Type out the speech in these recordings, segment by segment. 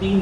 3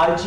IG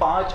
5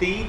3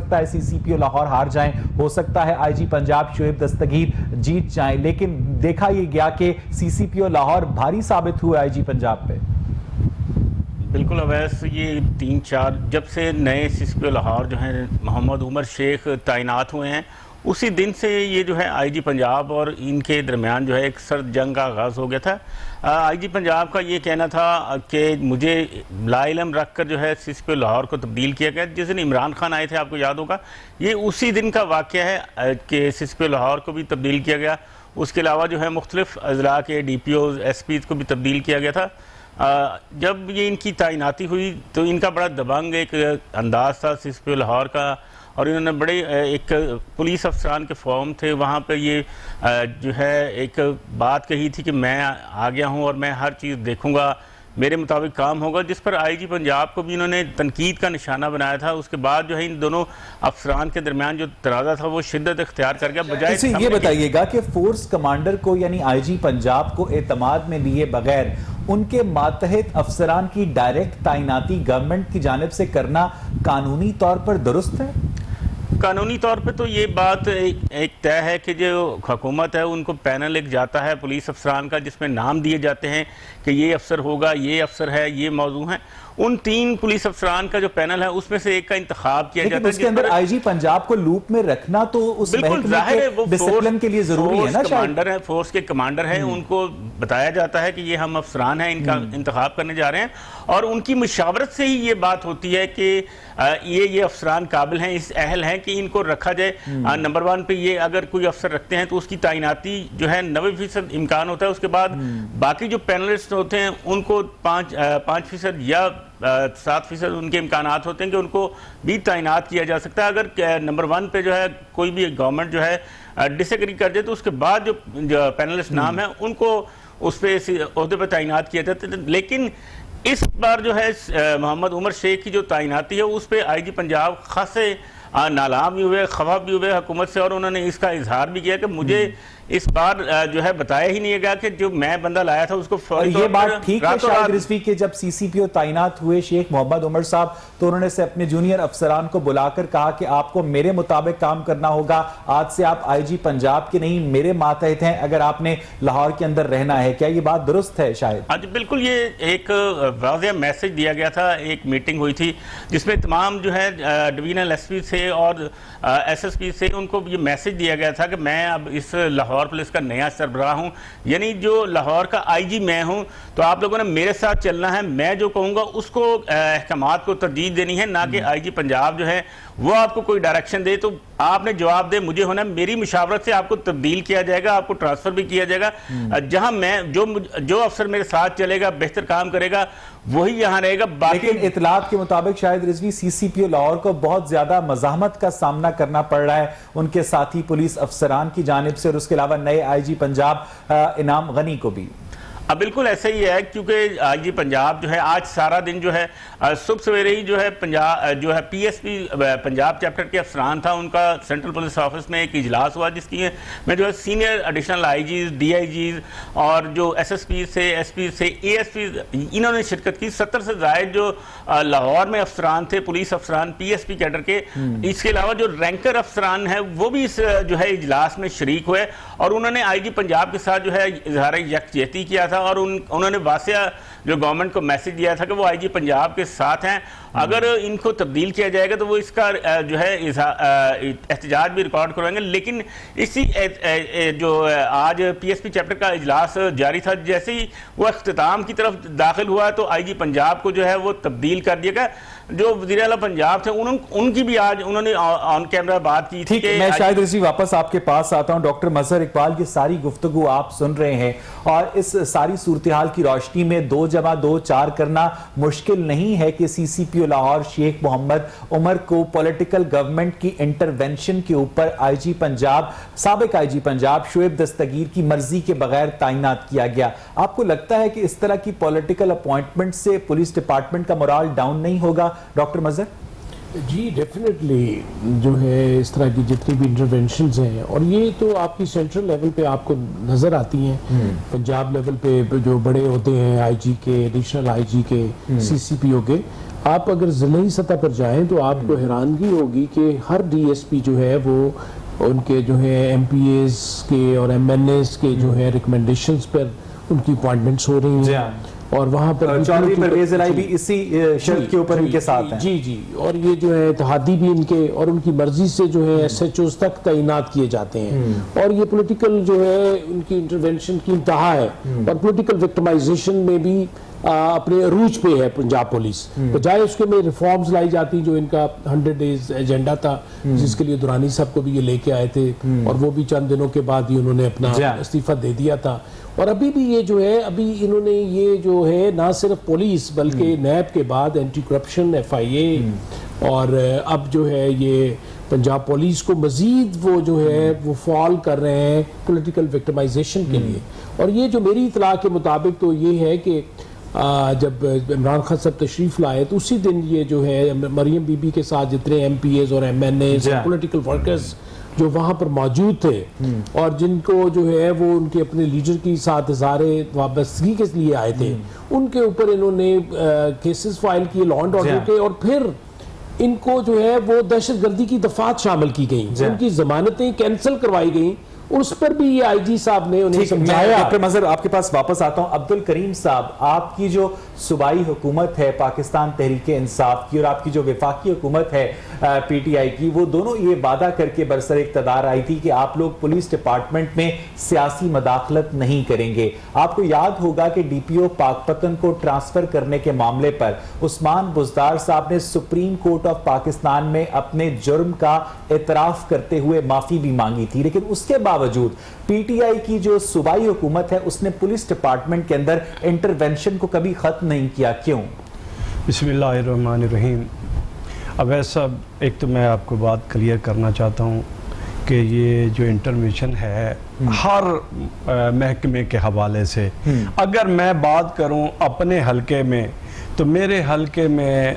سکتا ہے سی C P او لاہور ہار جائیں, ہو سکتا ہے آئی جی پنجاب شعیب دستگیر جیت جائیں, لیکن دیکھا یہ گیا کہ سی سی پی او لاہور بھاری ثابت ہوئے آئی جی پنجاب پہ. بالکل اویس, یہ 3-4 جب سے نئے سی سی پی او لاہور جو ہیں محمد عمر شیخ تعینات ہوئے ہیں, اسی دن سے یہ جو ہے آئی جی پنجاب اور ان کے درمیان جو ہے ایک سرد جنگ کا آغاز ہو گیا تھا. آئی جی پنجاب کا یہ کہنا تھا کہ مجھے لا علم رکھ کر جو ہے سی سی پی او لاہور کو تبدیل کیا گیا. جس دن عمران خان آئے تھے, آپ کو یاد ہوگا, یہ اسی دن کا واقعہ ہے کہ سی سی پی او لاہور کو بھی تبدیل کیا گیا. اس کے علاوہ جو ہے مختلف اضلاع کے D P Os, S Ps کو بھی تبدیل کیا گیا تھا. جب یہ ان کی تعیناتی ہوئی تو ان کا بڑا دبنگ ایک انداز تھا سی سی پی او لاہور کا, اور انہوں نے بڑے ایک پولیس افسران کے فارم تھے, وہاں پہ یہ جو ہے ایک بات کہی تھی کہ میں آ گیا ہوں اور میں ہر چیز دیکھوں گا, میرے مطابق کام ہوگا, جس پر آئی جی پنجاب کو بھی انہوں نے تنقید کا نشانہ بنایا تھا. اس کے بعد جو ہے ان دونوں افسران کے درمیان جو تنازع تھا وہ شدت اختیار کر گیا. بجائے یہ بتائیے گا کہ فورس کمانڈر کو یعنی آئی جی پنجاب کو اعتماد میں لیے بغیر ان کے ماتحت افسران کی ڈائریکٹ تعیناتی گورنمنٹ کی جانب سے کرنا قانونی طور پر درست ہے؟ قانونی طور پہ تو یہ بات ایک طے ہے کہ جو حکومت ہے ان کو پینل ایک جاتا ہے پولیس افسران کا, جس میں نام دیے جاتے ہیں کہ یہ افسر ہوگا, یہ افسر ہے, یہ موضوع ہیں. ان 3 پولیس افسران کا جو پینل ہے اس میں سے ایک کا انتخاب کیا جاتا ہے. لیکن اس کے اندر آئی جی پنجاب کو لوپ میں رکھنا تو اس محکمے کے ڈسپلن کے لیے ضروری ہے نا. کمانڈر ہے, فورس کے کمانڈر ہیں, ان کو بتایا جاتا ہے کہ یہ ہم افسران ہیں, ان کا انتخاب کرنے جا رہے ہیں, اور ان کی مشاورت سے ہی یہ بات ہوتی ہے کہ یہ افسران قابل ہیں, اس اہل ہیں کہ ان کو رکھا جائے. نمبر 1 پہ یہ اگر کوئی افسر رکھتے ہیں تو اس کی تعیناتی جو ہے 90% امکان ہوتا ہے. اس کے بعد باقی جو پینلسٹ ہوتے ہیں ان کو 5% یا 7% ان کے امکانات ہوتے ہیں کہ ان کو بھی تعینات کیا جا سکتا ہے. اگر نمبر 1 پہ جو ہے کوئی بھی گورنمنٹ جو ہے ڈس ایگری کر دے تو اس کے بعد جو پینلسٹ نام ہے ان کو اس پہ عہدے پہ تعینات کیا جاتا ہے. لیکن اس بار جو ہے محمد عمر شیخ کی جو تعیناتی ہے اس پہ آئی جی پنجاب خاصے نالاں بھی ہوئے, خفا بھی ہوئے حکومت سے, اور انہوں نے اس کا اظہار بھی کیا کہ مجھے اس بار جو ہے بتایا ہی نہیں گیا کہ جو میں بندہ لایا تھا اس کو فوری. یہ بات ٹھیک ہے شاہد رضوی کہ جب سی سی پی او تعینات ہوئے شیخ محمد عمر صاحب تو انہوں نے سے اپنے جونیئر افسران کو بلا کر کہا کہ آپ کو میرے مطابق کام کرنا ہوگا, آج سے آپ آئی جی پنجاب کے نہیں میرے ماتحت ہیں اگر آپ نے لاہور کے اندر رہنا ہے. کیا یہ بات درست ہے شاید؟ آج بالکل یہ ایک واضح میسج دیا گیا تھا. ایک میٹنگ ہوئی تھی جس میں تمام جو ہے ڈویژنل ایس پی سے اور ایس ایس پی سے ان کو یہ میسج دیا گیا تھا کہ میں اب اس لاہور پولیس کا نیا سربراہ ہوں, یعنی جو لاہور کا آئی جی میں ہوں, تو آپ لوگوں نے میرے ساتھ چلنا ہے, میں جو کہوں گا اس کو احکامات کو ترجیح دینی ہے, نہ کہ آئی جی پنجاب جو ہے وہ آپ کو کوئی ڈائریکشن دے تو آپ نے جواب دے مجھے ہونا, میری مشاورت سے آپ کو تبدیل کیا جائے گا, آپ کو ٹرانسفر بھی کیا جائے گا. جہاں میں جو افسر میرے ساتھ چلے گا, بہتر کام کرے گا, وہی یہاں رہے گا. لیکن اطلاعات کے مطابق شاہد رضوی سی سی پی او لاہور کو بہت زیادہ مزاحمت کا سامنا کرنا پڑ رہا ہے ان کے ساتھی پولیس افسران کی جانب سے, اور اس کے علاوہ نئے آئی جی پنجاب انعام غنی کو بھی. بالکل ایسا ہی ہے, کیونکہ آئی جی پنجاب جو ہے آج سارا دن جو ہے صبح سویرے ہی جو ہے P S P Punjab chapter کے افسران تھا, ان کا سینٹرل پولیس آفس میں ایک اجلاس ہوا جس کی میں جو ہے senior additional I Gs, D I Gs اور جو ایس ایس پی سے, ایس پی سے, اے ایس پی, انہوں نے شرکت کی. 70 سے زائد جو لاہور میں افسران تھے, پولیس افسران پی ایس پی کیڈر کے. اس کے علاوہ جو رینکر افسران ہیں وہ بھی اس جو ہے اجلاس میں شریک ہوئے, اور انہوں نے آئی جی پنجاب کے ساتھ جو ہے اظہار یکجہتی کیا تھا, اور انہوں نے واضح جو گورنمنٹ کو میسج دیا تھا کہ وہ آئی جی پنجاب کے ساتھ ہیں. اگر ان کو تبدیل کیا جائے گا تو وہ اس کا جو ہے احتجاج بھی ریکارڈ کروائیں گے. لیکن اسی جو آج پی ایس پی چیپٹر کا اجلاس جاری تھا, جیسے ہی وہ اختتام کی طرف داخل ہوا تو آئی جی پنجاب کو جو ہے وہ تبدیل کر دیا گیا. جو وزیر اعلیٰ پنجاب تھے ان کی بھی آج انہوں نے آن کیمرہ بات کی تھی. میں شاہد رضوی واپس آپ کے پاس آتا ہوں. ڈاکٹر مظہر اقبال کی ساری گفتگو آپ سن رہے ہیں, اور اس ساری صورتحال کی روشنی میں 2+2=4 کرنا مشکل نہیں ہے کہ سی سی پی او لاہور شیخ محمد عمر کو پولیٹیکل گورنمنٹ کی انٹرونشن کے اوپر آئی جی پنجاب, سابق آئی جی پنجاب شعیب دستگیر کی مرضی کے بغیر تعینات کیا گیا. آپ کو لگتا ہے کہ اس طرح کی پولیٹیکل اپوائنٹمنٹ سے پولیس ڈپارٹمنٹ کا مورال ڈاؤن نہیں ہوگا ڈاکٹر مظہر؟ جی ڈیفینیٹلی جو ہے اس طرح کی جتنی بھی انٹرونشنز ہیں, اور یہ تو آپ کی سینٹرل لیول پہ آپ کو نظر آتی ہیں, پنجاب لیول پہ جو بڑے ہوتے ہیں آئی جی کے, ایڈیشنل آئی جی کے, سی سی پی او کے, آپ اگر ضلعی سطح پر جائیں تو آپ کو حیرانگی ہوگی کہ ہر ڈی ایس پی جو ہے وہ ان کے جو ہے ایم پی ایز کے اور ایم این ایز کے جو ہے ریکمنڈیشنز پر ان کی اپوائنٹمنٹس ہو رہی ہیں اور وہاں پر چودھری پرویز الہی بھی اسی شرط کے اوپر ان کے ساتھ ہیں. جی اور یہ جو ہے اتحادی بھی ان کے اور ان کی مرضی سے جو ہے ایس ایچ اوز تک تعینات کیے جاتے ہیں اور یہ پولیٹیکل جو ہے ان کی انٹرونشن کی انتہا ہے اور پولیٹیکل وکٹمائزیشن میں بھی اپنے عروج پہ ہے پنجاب پولیس. بجائے اس کے میں ریفارمز لائی جاتی جو ان کا 100 ڈیز ایجنڈا تھا جس کے لیے دورانی صاحب کو بھی یہ لے کے آئے تھے اور وہ بھی چند دنوں کے بعد ہی انہوں نے اپنا استعفیٰ دے دیا تھا. اور ابھی بھی یہ جو ہے ابھی انہوں نے یہ جو ہے نہ صرف پولیس بلکہ نیب کے بعد اینٹی کرپشن ایف آئی اے اور اب جو ہے یہ پنجاب پولیس کو مزید وہ جو ہے وہ فال کر رہے ہیں پولیٹیکل وکٹمائزیشن کے لیے. اور یہ جو میری اطلاع کے مطابق تو یہ ہے کہ جب عمران خان صاحب تشریف لائے تو اسی دن یہ جو ہے مریم بی بی کے ساتھ جتنے ایم پی ایز اور M N As political workers جو وہاں پر موجود تھے اور جن کو جو ہے وہ ان کے اپنے لیڈر کی ساتھ اظہار وابستگی کے لیے آئے تھے ان کے اوپر انہوں نے کیسز فائل کیے لا اینڈ آرڈر کے اور پھر ان کو جو ہے وہ دہشت گردی کی دفعات شامل کی گئیں ان کی ضمانتیں کینسل کروائی گئیں اور اس پر بھی یہ آئی جی صاحب نے انہیں سمجھایا. ڈاکٹر مظہر آپ کے پاس واپس آتا ہوں. عبدالکریم صاحب آپ کی جو صوبائی حکومت ہے پاکستان تحریک انصاف کی اور آپ کی جو وفاقی حکومت ہے پی ٹی آئی کی وہ دونوں یہ وعدہ کر کے برسر اقتدار آئی تھی کہ آپ لوگ پولیس ڈپارٹمنٹ میں سیاسی مداخلت نہیں کریں گے. آپ کو یاد ہوگا کہ ڈی پی او پاک پتن کو ٹرانسفر کرنے کے معاملے پر عثمان بزدار صاحب نے سپریم کورٹ آف پاکستان میں اپنے جرم کا اعتراف کرتے ہوئے معافی بھی مانگی تھی لیکن اس کے باوجود پی ٹی آئی کی جو صوبائی حکومت ہے اس نے پولیس ڈپارٹمنٹ کے اندر انٹرونشن کو کبھی ختم نہیں کیا. کیوں؟ بسم اللہ الرحمن الرحیم. اویس صاحب ایک تو میں آپ کو بات کلیئر کرنا چاہتا ہوں کہ یہ جو انٹرونشن ہے ہر محکمے کے حوالے سے اگر میں بات کروں اپنے حلقے میں تو میرے حلقے میں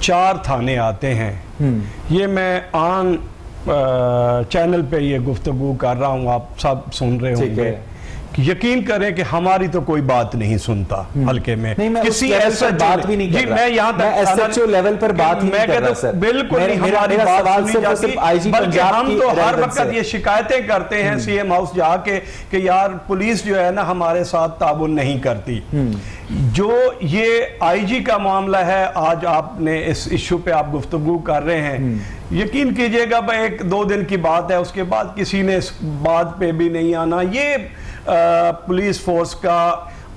4 تھانے آتے ہیں. یہ میں آن چینل پہ یہ گفتگو کر رہا ہوں آپ سب سن رہے ہوں گے. یقین کریں کہ ہماری تو کوئی بات نہیں سنتا حلقے میں کسی ایسا بات بھی نہیں کر رہا. میں یہاں تک ایس ایچ او لیول پر بات ہی نہیں کر رہا سر. بالکل نہیں ہماری بات سنی جاتی بلکہ ہم تو ہر وقت یہ شکایتیں کرتے ہیں سی ایم ہاؤس جا کے کہ یار پولیس جو ہے نا ہمارے ساتھ تعاون نہیں کرتی. جو یہ آئی جی کا معاملہ ہے آج آپ نے اس ایشو پہ آپ گفتگو کر رہے ہیں یقین کیجئے گا بھائی 1-2 دن کی بات ہے اس کے بعد کسی نے اس بات پہ بھی نہیں آنا. یہ پولیس فورس کا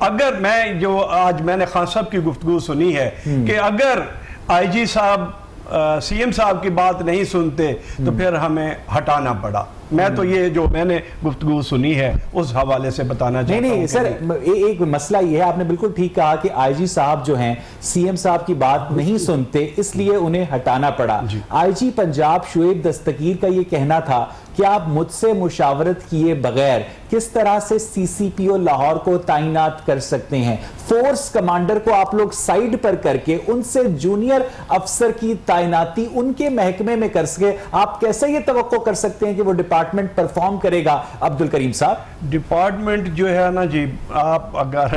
اگر میں نے خان صاحب کی گفتگو سنی ہے کہ اگر آئی جی صاحب سی ایم صاحب کی بات نہیں سنتے تو پھر ہمیں ہٹانا پڑا. میں تو یہ جو میں نے گفتگو سنی ہے اس حوالے سے بتانا چاہتا ہوں. نہیں سر ایک مسئلہ یہ ہے آپ نے بالکل ٹھیک کہا کہ آئی جی صاحب جو ہیں سی ایم صاحب کی بات نہیں سنتے اس لیے انہیں ہٹانا پڑا. آئی جی پنجاب شعیب دستگیر کا یہ کہنا تھا کہ آپ مجھ سے مشاورت کیے بغیر کس طرح سے سی سی پی او لاہور کو تعینات کر سکتے ہیں. فورس کمانڈر کو آپ لوگ سائیڈ پر کر کے ان سے جونیئر افسر کی تعیناتی ان کے محکمے میں کر سکے. آپ کیسے یہ توقع کر سکتے ہیں کہ وہ ڈپارٹمنٹ پرفارم کرے گا؟ عبدالکریم صاحب ڈپارٹمنٹ جو ہے نا جی آپ اگر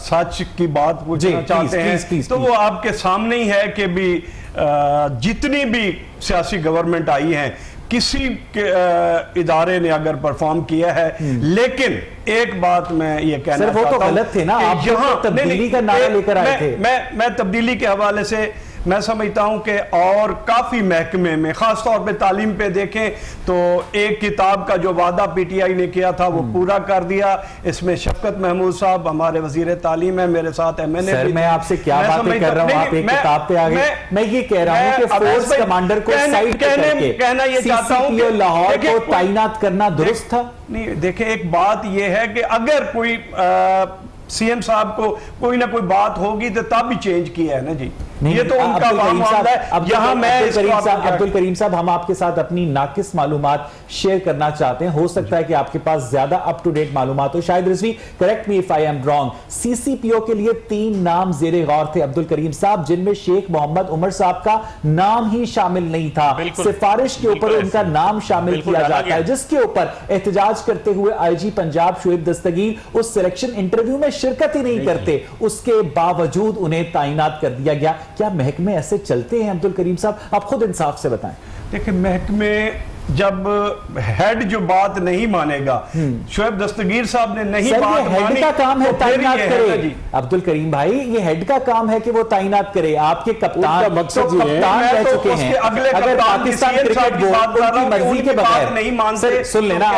سچ کی بات پوچھنا چاہتے ہیں تو وہ آپ کے سامنے ہی ہے کہ بھی جتنی بھی سیاسی گورنمنٹ آئی ہیں کسی ادارے نے اگر پرفارم کیا ہے لیکن ایک بات میں یہ کہنا چاہتا ہوں سر وہ تو غلط تھے نا آپ یہاں تبدیلی کا نعرہ لے کر آئے تھے. میں تبدیلی کے حوالے سے میں سمجھتا ہوں کہ اور کافی محکمے میں خاص طور پہ تعلیم پہ دیکھیں تو ایک کتاب کا جو وعدہ پی ٹی آئی نے کیا تھا وہ پورا کر دیا. اس میں شفقت محمود صاحب ہمارے وزیر تعلیم ہے میرے ساتھ ایم این اے. سر میں آپ سے کیا باتیں کر رہا ہوں آپ ایک کتاب پہ آگے میں یہ کہہ رہا ہوں کہ فورس کمانڈر کو سائیڈ کر کے سی سی پی او لاہور کو تعینات کرنا درست تھا. نہیں دیکھیں ایک بات یہ ہے کہ اگر کوئی سی ایم صاحب کو کوئی نہ کوئی بات ہوگی تو تب بھی چینج کیا ہے نا جی. یہ تو ان کا معاملہ ہے. یہاں میں عبدل کریم صاحب ہم آپ کے ساتھ اپنی ناقص معلومات شیئر کرنا چاہتے ہیں. ہو سکتا ہے کہ آپ کے پاس زیادہ اپ ٹو ڈیٹ معلومات ہو. Shahid Rizvi correct me if I am wrong, C C P O کے لیے 3 نام زیر غور تھے عبدل کریم صاحب, جن میں شیخ محمد عمر صاحب کا نام ہی شامل نہیں تھا. سفارش کے اوپر ان کا نام شامل کیا جاتا ہے, جس کے اوپر احتجاج کرتے ہوئے آئی جی پنجاب شعیب دستگیر اس سلیکشن انٹرویو میں شرکت ہی نہیں کرتے, اس کے باوجود انہیں تعینات کر دیا گیا. کیا محکمے ایسے چلتے ہیں عبدل کریم صاحب؟ آپ خود انصاف سے بتائیں. دیکھیں, محکمے جب ہیڈ جو بات نہیں مانے گا, شعیب دستگیر صاحب نے نہیں بات مانی, ہیڈ کا کام ہے تعینات کرے. عبدل کریم بھائی, یہ ہیڈ کا کام ہے کہ وہ تعینات کرے. آپ کے کپتان مقصد کپتان رہ چکے ہیں, اگر پاکستان کرکٹ بورڈ ان کی مرضی کے بغیر نہیں مانتے. سن لینا,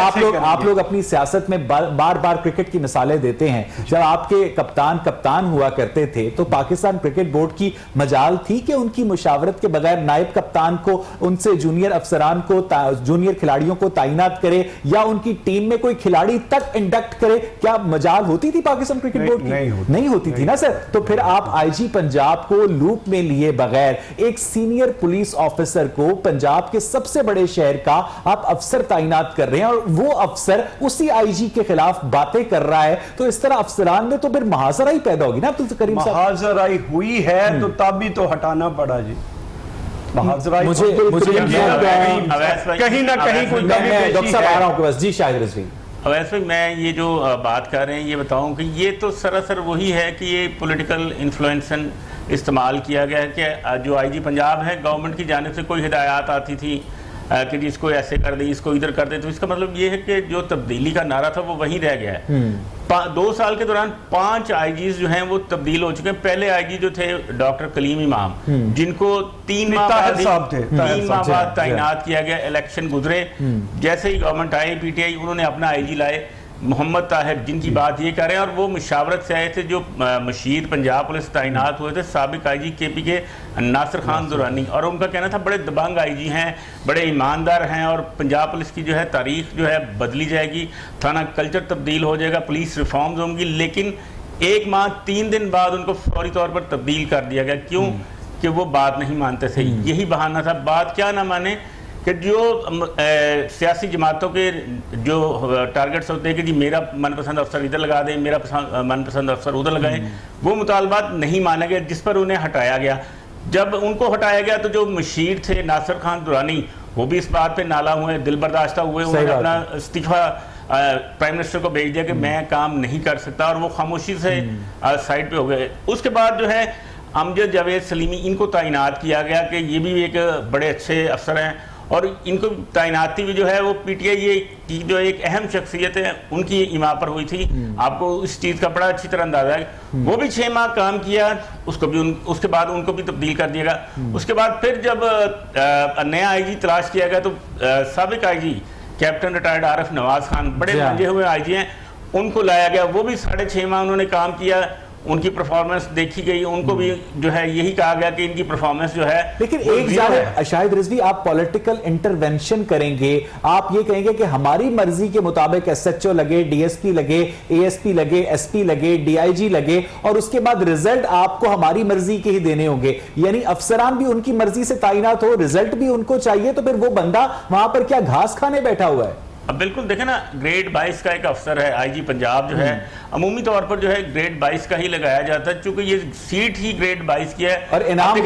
آپ لوگ اپنی سیاست میں بار بار کرکٹ کی مثالیں دیتے ہیں. جب آپ کے کپتان ہوا کرتے تھے تو پاکستان کرکٹ بورڈ کی مجال تھی کہ ان کی مشاورت کے بغیر نائب کپتان کو, ان سے جونیئر افسران کو, جونیئر کھلاڑیوں کو تعینات کرے یا ان کی ٹیم میں کوئی کھلاڑی تک انڈکٹ کرے؟ کیا مجال ہوتی تھی پاکستان کرکٹ بورڈ کی؟ نہیں ہوتی تھی نا سر. تو پھر آپ آئی جی پنجاب کو لوپ میں لیے بغیر ایک سینئر پولیس آفیسر کو پنجاب کے سب سے بڑے شہر کا آپ افسر تعینات کر رہے ہیں, اور وہ افسر اسی آئی جی کے خلاف باتیں کر رہا ہے. تو اس طرح افسران میں تو پھر محاصرہ ہی پیدا ہوگی نا عبدل کریم صاحب. محاصرہ ہوئی ہے تو تب بھی تو ہٹانا پڑا جی. کہیں نہ کہیں کوئی ڈاکٹر صاحب آ رہا ہوں کہ بس. جی شاہد رضوی. اویس بھائی, میں یہ جو بات کر رہے ہیں یہ بتاؤں کہ یہ تو سراسر وہی ہے کہ یہ پولیٹیکل انفلوئنسن استعمال کیا گیا ہے کہ جو آئی جی پنجاب ہے, گورنمنٹ کی جانب سے کوئی ہدایات آتی تھی کہ جس کو ایسے کر دیں, اس کو ادھر کر دیں, تو اس کا مطلب یہ ہے کہ جو تبدیلی کا نعرہ تھا وہ وہیں رہ گیا ہے. 2 سال کے دوران 5 آئی جیز جو ہیں وہ تبدیل ہو چکے ہیں. پہلے آئی جی جو تھے ڈاکٹر کلیم امام, جن کو 3 ماہ بعد تعینات کیا گیا, الیکشن گزرے, جیسے ہی government I P T I, انہوں نے اپنا آئی جی لائے محمد طاہر, جن کی بات یہ کر رہے ہیں, اور وہ مشاورت سے آئے تھے جو مشیر پنجاب پولیس تعینات ہوئے تھے سابق آئی جی کے پی کے ناصر خان دورانی, اور ان کا کہنا تھا بڑے دبنگ آئی جی ہیں, بڑے ایماندار ہیں, اور پنجاب پولیس کی جو ہے تاریخ جو ہے بدلی جائے گی, تھانہ کلچر تبدیل ہو جائے گا, پولیس ریفارمز ہوں گی. لیکن 1 ماہ 3 دن بعد ان کو فوری طور پر تبدیل کر دیا گیا. کیوں؟ کہ وہ بات نہیں مانتے تھے. یہی بہانہ تھا. بات کیا نہ مانے کہ جو سیاسی جماعتوں کے جو ٹارگٹس ہوتے ہیں کہ جی میرا من پسند افسر ادھر لگا دیں, میرا من پسند افسر ادھر لگائیں, وہ مطالبات نہیں مانے گئے, جس پر انہیں ہٹایا گیا. جب ان کو ہٹایا گیا تو جو مشیر تھے ناصر خان دورانی, وہ بھی اس بات پہ نالا ہوئے, دل برداشتہ ہوئے, انہوں نے اپنا استعفیٰ پرائم منسٹر کو بھیج دیا کہ میں کام نہیں کر سکتا, اور وہ خاموشی سے سائڈ پہ ہو گئے. اس کے بعد جو ہے امجد جاوید سلیمی, ان کو تعینات کیا گیا کہ یہ بھی ایک بڑے اچھے افسر ہیں, اور ان کو تعیناتی بھی جو ہے وہ پی ٹی آئی کی جو ایک اہم شخصیت ہے ان کی ایما پر ہوئی تھی. آپ کو اس چیز کا بڑا اچھی طرح اندازہ ہے. وہ بھی 6 ماہ کام کیا, اس کے بعد ان کو بھی تبدیل کر دیا گیا. اس کے بعد پھر جب نیا آئی جی تلاش کیا گیا تو سابق آئی جی کیپٹن ریٹائرڈ عارف نواز خان, بڑے منجے ہوئے آئی جی ہیں, ان کو لایا گیا. وہ بھی 6.5 ماہ انہوں نے کام کیا, ان کی پرفارمنس دیکھی گئی, ان کو بھی جو ہے یہی کہا گیا کہ ان کی پرفارمنس جو ہے. لیکن ایک جانب شاہد رضوی آپ پولیٹیکل انٹرونشن کریں گے, آپ یہ کہیں گے کہ ہماری مرضی کے مطابق ایس ایچ او لگے, ڈی ایس پی لگے, اے ایس پی لگے, ایس پی لگے, ڈی آئی جی لگے, اور اس کے بعد رزلٹ آپ کو ہماری مرضی کے ہی دینے ہوں گے. یعنی افسران بھی ان کی مرضی سے تعینات ہو, رزلٹ بھی ان کو چاہیے, تو پھر وہ بندہ وہاں پر کیا گھاس کھانے بیٹھا ہوا ہے؟ اب بالکل دیکھیں نا, گریڈ 22 کا ایک افسر ہے آئی جی پنجاب جو ہے, عمومی طور پر جو ہے گریڈ 22 کا ہی لگایا جاتا ہے, چونکہ یہ سیٹ ہی گریڈ 22 کی ہے. اور انعام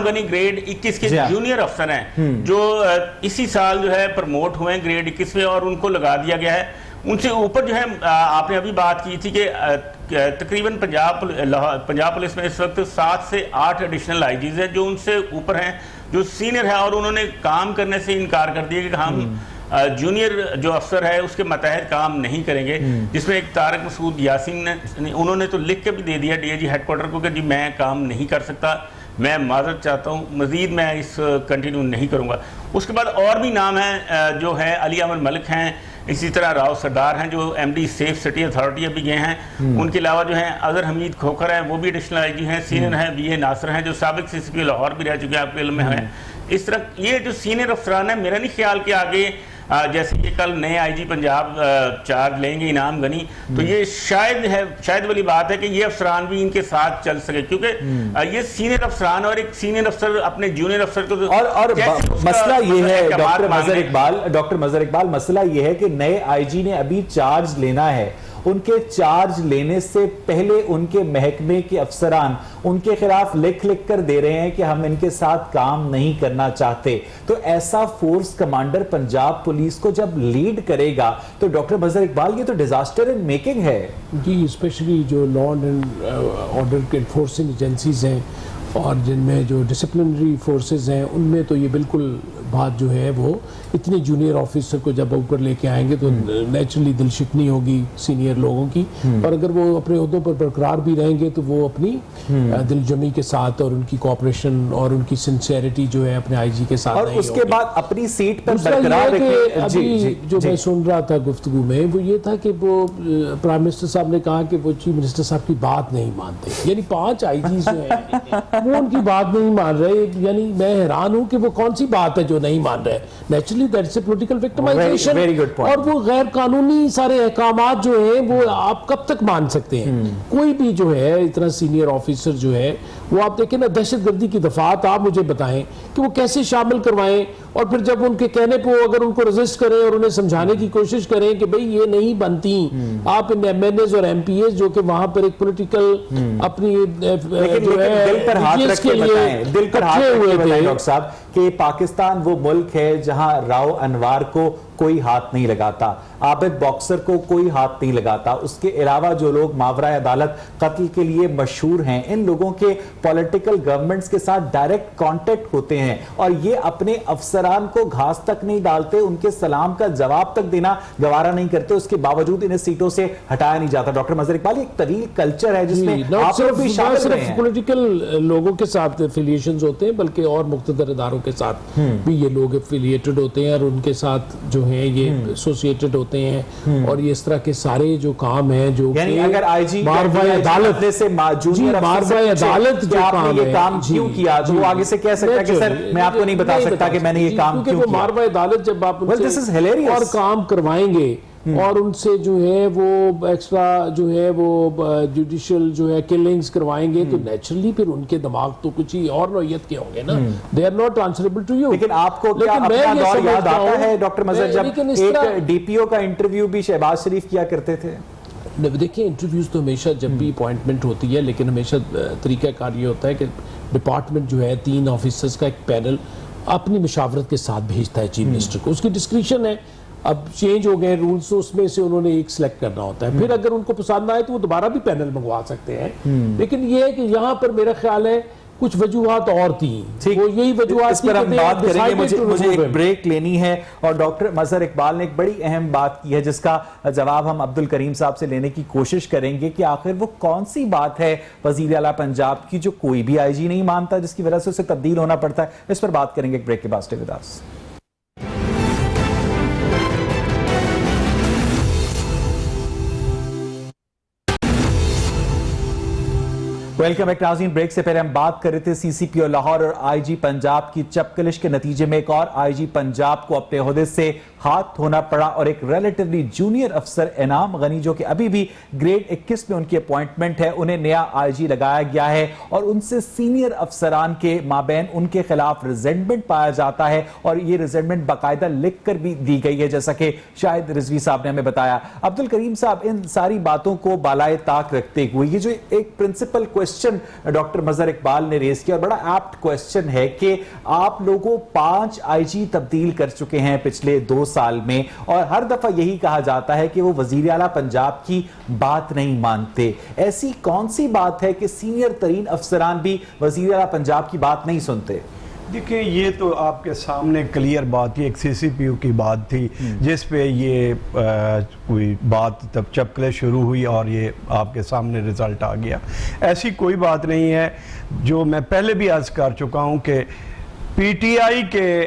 غنی گریڈ 21 کے جونیئر افسر ہیں جو اسی سال جو ہے پرموٹ ہوئے ہیں گریڈ 21 میں, اور ان کو لگا دیا گیا ہے. ان سے اوپر جو ہے آپ نے ابھی بات کی تھی کہ تقریباً پنجاب پولیس میں اس وقت 7 سے 8 ایڈیشنل آئی جیز ہیں جو ان سے اوپر ہیں, جو سینئر ہیں, اور انہوں نے کام کرنے سے انکار کر دیا کہ ہم جونیئر جو افسر ہے اس کے متحد کام نہیں کریں گے. جس میں ایک طارق مسعود یاسین نے, انہوں نے تو لکھ کے بھی دے دیا D I G headquarter کو کہ جی میں کام نہیں کر سکتا, میں معذرت چاہتا ہوں, مزید میں اس کنٹینیو نہیں کروں گا. اس کے بعد اور بھی نام ہیں جو ہے علی احمد ملک ہیں, اسی طرح راؤ سردار ہیں جو M D safe city authority ابھی گئے ہیں. ان کے علاوہ جو ہیں اظہر حمید کھوکھر ہیں, وہ بھی ایڈیشنل آئی جی ہیں. سینئر ہیں بی اے ناصر ہیں جو سابق سی سی پی لاہور بھی رہ چکے ہیں, آپ کے علم میں ہیں. اس طرح یہ جو سینئر افسران ہیں, میرا نہیں خیال کہ آگے جیسے یہ کل نئے آئی جی پنجاب چارج لیں گے انعام غنی، تو یہ شاید والی بات ہے کہ یہ افسران بھی ان کے ساتھ چل سکے، کیونکہ یہ سینئر افسران اور ایک سینئر افسر اپنے جونیئر افسر کو اور مسئلہ یہ ہے ڈاکٹر مظہر اقبال، مسئلہ یہ ہے کہ نئے آئی جی نے ابھی چارج لینا ہے، ان کے چارج لینے سے پہلے ان کے محکمے کے افسران ان کے خلاف لکھ کر دے رہے ہیں کہ ہم ان کے ساتھ کام نہیں کرنا چاہتے. تو ایسا فورس کمانڈر پنجاب پولیس کو جب لیڈ کرے گا تو ڈاکٹر مظہر اقبال یہ تو ڈیزاسٹر ان میکنگ ہے. جی، اسپیشلی جو لا اینڈ آرڈر کے انفورسنگ ایجنسیز ہیں اور جن میں جو ڈسپلنری فورسز ہیں، ان میں تو یہ بالکل بات جو ہے وہ اتنے جونیئر آفیسر کو جب اوپر لے کے آئیں گے تو نیچرلی دل شکنی ہوگی سینئر لوگوں کی، اور اگر وہ اپنے عہدوں پر برقرار بھی رہیں گے تو وہ اپنی دل جمی کے ساتھ اور ان کی کوآپریشن اور ان کی سنسیئرٹی جو ہے اپنے آئی جی کے ساتھ، اور اس کے بعد اپنی سیٹ پر برقرار رکھیں. ابھی جو میں سن رہا تھا گفتگو میں وہ یہ تھا کہ وہ پرائم منسٹر صاحب نے کہا کہ وہ چیف منسٹر صاحب کی بات نہیں مانتے، یعنی 5 آئی جیز جو ہیں وہ ان کی بات نہیں مان رہے. یعنی میں حیران ہوں کہ وہ کون سی بات ہے جو نہیں مان رہے. Naturally that's a political victimization, اور وہ غیر قانونی سارے احکامات جو ہیں وہ آپ کب تک مان سکتے ہیں؟ کوئی بھی جو ہے اتنا سینئر آفیسر جو ہے وہ آپ دیکھیں نا، دہشت گردی کی دفعات آپ مجھے بتائیں کہ وہ کیسے شامل کروائیں، اور پھر جب ان کے کہنے پہ اگر ان کو ریزسٹ کریں اور انہیں سمجھانے کی کوشش کریں کہ بھئی یہ نہیں بنتی، آپ ان ایم این ایز اور ایم پی ایز جو کہ وہاں پر ایک پولیٹیکل اپنی جو ہے دل پر ہاتھ رکھ کے بتائیں، دل پر ہاتھ رکھ کے بتائیں ڈاکٹر صاحب کہ پاکستان وہ ملک ہے جہاں راؤ انوار کو کوئی ہاتھ نہیں لگاتا، عابد باکسر کو کوئی ہاتھ نہیں لگاتا، اس کے علاوہ جو لوگ ماورائے عدالت قتل کے لیے مشہور ہیں، ان لوگوں کے پولیٹیکل گورنمنٹس کے ساتھ ڈائریکٹ کانٹیکٹ ہوتے ہیں، اور یہ اپنے افسران کو گھاس تک نہیں ڈالتے، ان کے سلام کا جواب تک دینا گوارا نہیں کرتے، اس کے باوجود انہیں سیٹوں سے ہٹایا نہیں جاتا. ڈاکٹر مظہر اقبال، یہ ایک طویل کلچر ہے جس میں آپ لوگ بھی شامل رہے ہیں. پولیٹیکل لوگوں کے ساتھ افیلیشنز ہوتے ہیں، بلکہ اور مقتدر اداروں کے ساتھ بھی یہ لوگ افیلیٹڈ ہوتے ہیں، اور ان کے ساتھ جو ہیں یہ ایسوسیٹڈ ہوتے ہیں، اور یہ اس طرح کے سارے جو کام ہیں جو یعنی اگر آئی جی ماربائے عدالت سے ماربائے عدالت جو کام کیوں کیا تو وہ آگے سے کہہ سکتا ہے کہ سر میں آپ کو نہیں بتا سکتا کہ میں نے یہ کام کیوں کیا. ماربائے عدالت جب آپ ان سے اور کام کروائیں گے اور ان سے جو ہے وہ ایکسٹرا جو ہے وہ جوڈیشل جو ہے کلنگز کروائیں گے تو نیچرلی پھر ان کے دماغ تو کچھ ہی اور نوعیت کے ہوں گے نا. They are not answerable to you. لیکن آپ کو کیا اپنا دور یاد آتا ہے ڈاکٹر مظہر جب ایک ڈی پی او کا انٹرویو بھی شہباز شریف کیا کرتے تھے؟ دیکھیں انٹرویوز تو ہمیشہ جب بھی اپوائنٹمنٹ ہوتی ہے، لیکن ہمیشہ طریقہ کار یہ ہوتا ہے کہ ڈپارٹمنٹ جو ہے 3 آفیسرز کا ایک پینل اپنی مشاورت کے ساتھ بھیجتا ہے چیف منسٹر کو. اس کی ڈسکریشن ہے، اب چینج ہو گئے رولز تو اس میں سے انہوں نے ایک سلیکٹ کرنا ہوتا ہے، پھر اگر ان کو پسند آئے تو وہ دوبارہ بھی پینل منگوا سکتے ہیں. لیکن یہ ہے کہ یہاں پر میرا خیال ہے کچھ وجوہات اور تھیں، وہ یہی وجوہات اس پر ہم بات کریں گے. مجھے ایک بریک لینی ہے، اور ڈاکٹر مظہر اقبال نے ایک بڑی اہم بات کی ہے جس کا جواب ہم عبدالکریم صاحب سے لینے کی کوشش کریں گے کہ آخر وہ کون سی بات ہے وزیر اعلیٰ پنجاب کی جو کوئی بھی آئی جی نہیں مانتا، جس کی وجہ سے اسے تبدیل ہونا پڑتا ہے. اس پر بات کریں گے ایک بریک کے بعد. Stay with us. Welcome back ناظرین. بریک سے پہلے ہم بات کر رہے تھے سی سی پی او لاہور اور آئی جی پنجاب کی چپکلش کے نتیجے میں ایک اور آئی جی پنجاب کو اپنے عہدے سے ہاتھ دھونا پڑا، اور ایک ریلیٹیولی جونیئر افسر انعام غنی جو کہ ابھی بھی گریڈ 21 میں ان کی اپوائنٹمنٹ ہے، انہیں نیا آئی جی لگایا گیا ہے، اور ان سے سینئر افسران کے مابین ان کے خلاف ریزنٹمنٹ پایا جاتا ہے، اور یہ ریزنٹمنٹ باقاعدہ لکھ کر بھی دی گئی ہے جیسا کہ شاہد رضوی صاحب نے ہمیں بتایا. عبدالکریم صاحب، ان ساری باتوں کو بالائے طاق رکھتے ہوئے یہ جو ایک پرنسپل کوسچن ڈاکٹر مظہر اقبال نے ریز کیا، اور بڑا ایپٹ کوسچن ہے کہ آپ لوگوں 5 آئی جی تبدیل کر چکے ہیں پچھلے 2 سال میں، اور ہر دفعہ یہی کہا جاتا ہے کہ وہ وزیر اعلیٰ پنجاب کی بات نہیں مانتے. ایسی کون سی بات ہے کہ سینئر ترین افسران بھی وزیر اعلیٰ پنجاب کی بات نہیں سنتے؟ دیکھیں، یہ تو آپ کے سامنے کلیئر بات تھی، ایک سی سی پی او کی بات تھی جس پہ یہ کوئی بات تب چپکلے شروع ہوئی اور یہ آپ کے سامنے رزلٹ آ گیا. ایسی کوئی بات نہیں ہے. جو میں پہلے بھی عرض کر چکا ہوں کہ پی ٹی آئی کے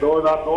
2002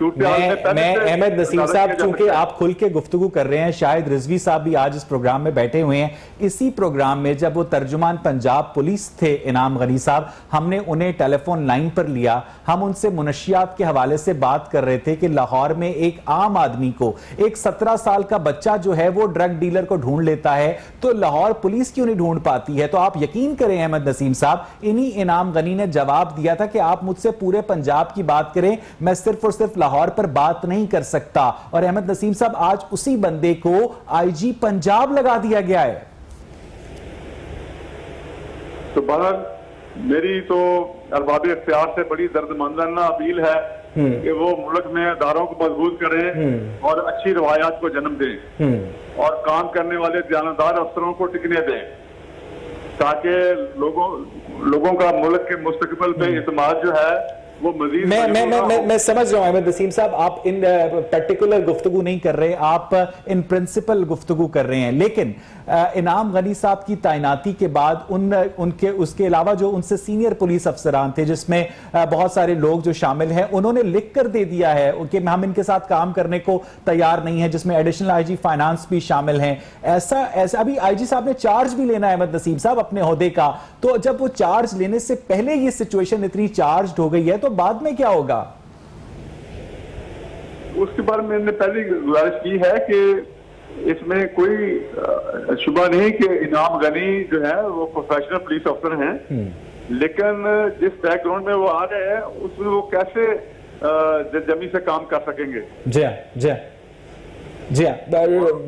میں احمد نسیم صاحب چونکہ آپ کھل کے گفتگو کر رہے ہیں, شاید رضوی صاحب بھی آج اس پروگرام میں بیٹھے ہوئے ہیں, اسی پروگرام میں جب وہ ترجمان پنجاب پولیس تھے انعام غنی صاحب, ہم نے انہیں ٹیلی فون لائن پر لیا, ہم ان سے منشیات کے حوالے سے بات کر رہے تھے کہ لاہور میں ایک عام آدمی کو, ایک 17 سال کا بچہ جو ہے وہ ڈرگ ڈیلر کو ڈھونڈ لیتا ہے تو لاہور پولیس کیوں نہیں ڈھونڈ پاتی ہے. تو آپ یقین کریں احمد نسیم صاحب, انہی انعام غنی نے جواب دیا تھا کہ آپ مجھ سے پورے پنجاب کی بات کریں, میں صرف اور صرف لاہور پر بات نہیں کر سکتا. اور احمد نسیم صاحب آج اسی بندے کو آئی جی پنجاب لگا دیا گیا ہے. تو بہرحال میری تو ارباب اختیار سے بڑی دردمندانہ اپیل ہے کہ وہ ملک میں اداروں کو مضبوط کریں اور اچھی روایات کو جنم دیں اور کام کرنے والے دیانتدار افسروں کو ٹکنے دیں تاکہ لوگوں کا ملک کے مستقبل پہ اعتماد جو ہے وہ مزید. میں سمجھ رہا ہوں احمد نسیم صاحب, آپ ان پرٹیکولر گفتگو نہیں کر رہے, آپ ان پرنسپل گفتگو کر رہے ہیں, لیکن انعام غنی صاحب کی تعیناتی کے بعد ان کے اس کے علاوہ جو ان سے سینئر پولیس افسران تھے جس میں بہت سارے لوگ جو شامل ہیں, انہوں نے لکھ کر دے دیا ہے کہ ہم ان کے ساتھ کام کرنے کو تیار نہیں ہیں, جس میں ایڈیشنل آئی جی فائنانس بھی شامل ہیں. ایسا ابھی آئی جی صاحب نے چارج بھی لینا ہے احمد نسیم صاحب اپنے عہدے کا, تو جب وہ چارج لینے سے پہلے یہ سچویشن اتنی چارجڈ ہو گئی ہے تو بعد میں کیا ہوگا؟ اس کے بارے میں نے پہلی گزارش کی ہے کہ اس میں کوئی شبہ نہیں کہ انعام غنی جو ہے وہ پروفیشنل پولیس افسر ہیں, لیکن جس بیک گراؤنڈ میں وہ آ رہے ہیں اس میں وہ کیسے جمی سے کام کر سکیں گے. جی ہاں,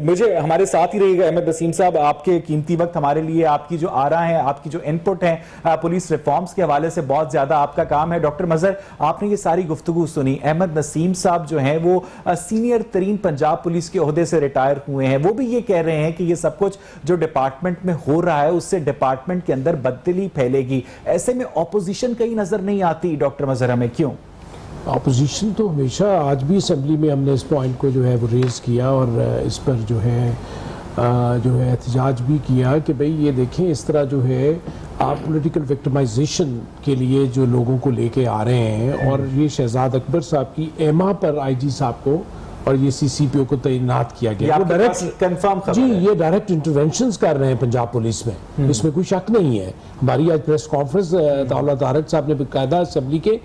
مجھے ہمارے ساتھ ہی رہے گا احمد نسیم صاحب, آپ کے قیمتی وقت ہمارے لیے, آپ کی جو آرا ہیں, آپ کی جو انپٹ ہیں پولیس ریفارمز کے حوالے سے بہت زیادہ آپ کا کام ہے. ڈاکٹر مظہر, آپ نے یہ ساری گفتگو سنی, احمد نسیم صاحب جو ہیں وہ سینئر ترین پنجاب پولیس کے عہدے سے ریٹائر ہوئے ہیں, وہ بھی یہ کہہ رہے ہیں کہ یہ سب کچھ جو ڈپارٹمنٹ میں ہو رہا ہے اس سے ڈپارٹمنٹ کے اندر بددلی پھیلے گی. ایسے میں اپوزیشن کہیں نظر نہیں آتی ڈاکٹر مظہر, ہمیں کیوں؟ اپوزیشن تو ہمیشہ, آج بھی اسمبلی میں ہم نے اس پوائنٹ کو جو ہے وہ ریز کیا اور اس پر جو ہے احتجاج بھی کیا کہ بھئی یہ دیکھیں اس طرح جو ہے آپ پولیٹیکل وکٹمائزیشن کے لیے جو لوگوں کو لے کے آ رہے ہیں, اور یہ شہزاد اکبر صاحب کی ایما پر آئی جی صاحب کو اور یہ سی سی پی او کو تعینات کیا گیا, جی یہ ڈائریکٹ انٹرونشنز کر رہے ہیں پنجاب پولیس میں, اس میں کوئی شک نہیں ہے. ہماری آج پریس کانفرنس طاولہ طارق صاحب نے باقاعدہ اسمبلی کے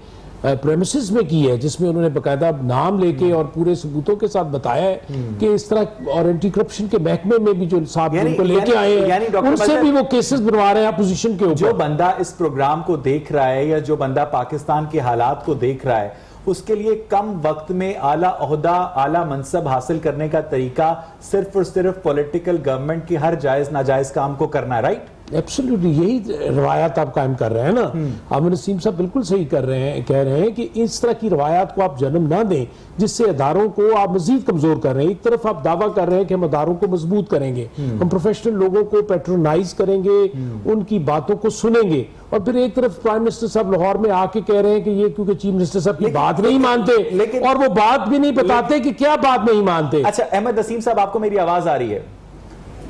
پریمیسز میں کی ہے, جس میں انہوں نے باقاعدہ نام لے کے اور پورے ثبوتوں کے ساتھ بتایا ہے کہ اس طرح, اور اینٹی کرپشن کے محکمے میں بھی جو صاحب ان کو لے کے آئے ہیں ان سے بھی وہ کیسز بنوا رہے ہیں اپوزیشن کے اوپر. جو بندہ اس پروگرام کو دیکھ رہا ہے یا جو بندہ پاکستان کے حالات کو دیکھ رہا ہے, اس کے لیے کم وقت میں اعلیٰ عہدہ, اعلیٰ منصب حاصل کرنے کا طریقہ صرف اور صرف پولیٹیکل گورنمنٹ کی ہر جائز ناجائز کام کو کرنا ہے, رائٹ؟ ایبسلیوٹلی یہی روایات آپ قائم کر رہے ہیں نا. احمد نسیم صاحب بالکل صحیح کہہ رہے ہیں کہ اس طرح کی روایات کو آپ جنم نہ دیں جس سے اداروں کو آپ مزید کمزور کر رہے ہیں. ایک طرف آپ دعویٰ کر رہے ہیں کہ ہم اداروں کو مضبوط کریں گے, ہم پروفیشنل لوگوں کو پیٹرونائز کریں گے, ان کی باتوں کو سنیں گے, اور پھر ایک طرف پرائم منسٹر صاحب لاہور میں آ کے کہہ رہے ہیں کہ یہ کیونکہ چیف منسٹر صاحب کی بات نہیں مانتے, اور وہ بات بھی نہیں بتاتے کہ کیا بات نہیں مانتے. اچھا احمد نسیم صاحب, آپ کو میری آواز آ رہی ہے؟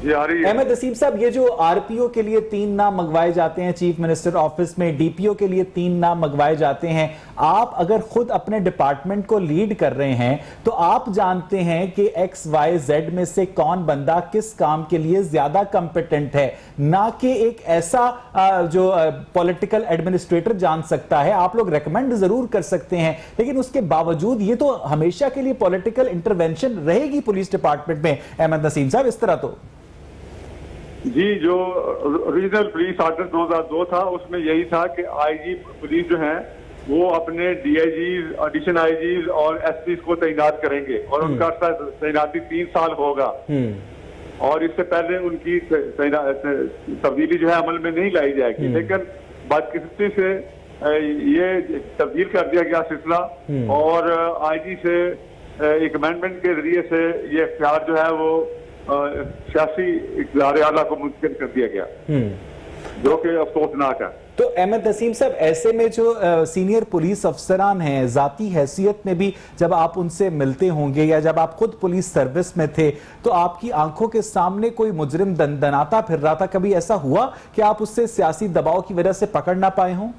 احمد نسیم صاحب, یہ جو آر پی او کے لیے 3 نام منگوائے جاتے ہیں چیف منسٹر آفس میں, ڈی پی او کے لیے 3 نام منگوائے جاتے ہیں, آپ اگر خود اپنے ڈپارٹمنٹ کو لیڈ کر رہے ہیں تو آپ جانتے ہیں کہ ایکس وائی زیڈ میں سے کون بندہ کس کام کے لیے زیادہ کمپیٹنٹ ہے, نہ کہ ایک ایسا جو پولیٹیکل ایڈمنسٹریٹر جان سکتا ہے. آپ لوگ ریکمینڈ ضرور کر سکتے ہیں, لیکن اس کے باوجود یہ تو ہمیشہ کے لیے پولیٹیکل انٹرونشن رہے گی پولیس ڈپارٹمنٹ میں. احمد نسیم صاحب, اس طرح تو جی, جو ریجنل پولیس آرڈر 2002 تھا اس میں یہی تھا کہ آئی جی پولیس جو ہیں وہ اپنے D I Gs, additional I Gs اور ایس پیز کو تعینات کریں گے, اور ان کا تعیناتی 3 سال ہوگا, اور اس سے پہلے ان کی تبدیلی جو ہے عمل میں نہیں لائی جائے گی. لیکن بدقسمتی سے یہ تبدیل کر دیا گیا سلسلہ, اور آئی جی سے ایک امینڈمنٹ کے ذریعے سے یہ اختیار جو ہے وہ سیاسی اقتدار اعلیٰ کو منتقل کر دیا گیا, جو کہ افسوسناک ہے. تو احمد نسیم صاحب, ایسے میں جو سینئر پولیس افسران ہیں, ذاتی حیثیت میں بھی جب آپ ان سے ملتے ہوں گے یا جب آپ خود پولیس سروس میں تھے, تو آپ کی آنکھوں کے سامنے کوئی مجرم دندناتا پھر رہا تھا, کبھی ایسا ہوا کہ آپ اس سے سیاسی دباؤ کی وجہ سے پکڑ نہ پائے ہوں؟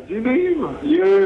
جی نہیں, یہ